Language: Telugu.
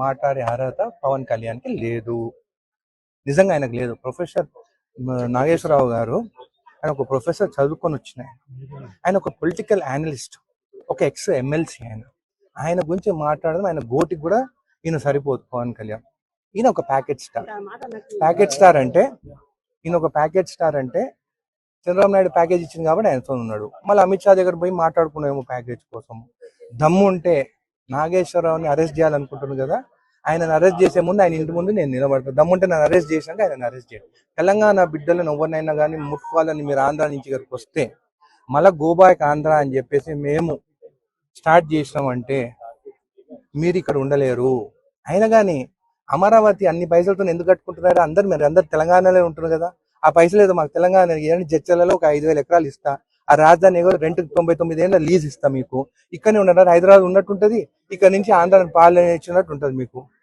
మాట్లాడే అర్హత పవన్ కళ్యాణ్కి లేదు. నిజంగా ఆయనకు లేదు. ప్రొఫెసర్ నాగేశ్వరరావు గారు ఆయన ఒక ప్రొఫెసర్ చదువుకొని వచ్చిన ఆయన ఒక పొలిటికల్ అనలిస్ట్, ఒక ఎక్స్ ఎమ్మెల్సీ. ఆయన గురించి మాట్లాడడం ఆయన గోటికి కూడా ఈయన సరిపోదు పవన్ కళ్యాణ్. ఈయన ఒక ప్యాకెట్ స్టార్ అంటే చంద్రబాబు నాయుడు ప్యాకేజ్ ఇచ్చింది కాబట్టి ఆయనతో ఉన్నాడు. మళ్ళీ అమిత్ షా దగ్గర పోయి మాట్లాడుకున్నామేమో ప్యాకేజ్ కోసం. దమ్ము ఉంటే నాగేశ్వరరావుని అరెస్ట్ చేయాలనుకుంటున్నాను కదా, ఆయనను అరెస్ట్ చేసే ముందు ఆయన ఇంటి ముందు నేను నిలబడతాను. దమ్ముంటే నన్ను అరెస్ట్ చేశాక ఆయన అరెస్ట్ చేయండి. తెలంగాణ బిడ్డలను ఎవరినైనా కానీ ముట్టుకోవాలని మీరు ఆంధ్ర నుంచి ఇక్కడికి వస్తే మళ్ళీ గోబాయ్ ఆంధ్ర అని చెప్పేసి మేము స్టార్ట్ చేసినామంటే మీరు ఇక్కడ ఉండలేరు. అయినా కానీ అమరావతి అన్ని పైసలతో ఎందుకు కట్టుకుంటున్నారు? మీరు అందరు తెలంగాణలో ఉంటున్నారు కదా, ఆ పైసలు ఏదో మాకు తెలంగాణ జడ్చలలో ఒక 5,000 ఎకరాలు ఇస్తా, ఆ రాజధాని ఏదో రెంట్ 99 ఏళ్ళ లీజ్ ఇస్తా, మీకు ఇక్కడనే ఉండరు, హైదరాబాద్ ఉన్నట్టు ఉంటుంది, ఇక్కడ నుంచి ఆంధ్రాని పాలన ఇచ్చినట్టు ఉంటుంది మీకు.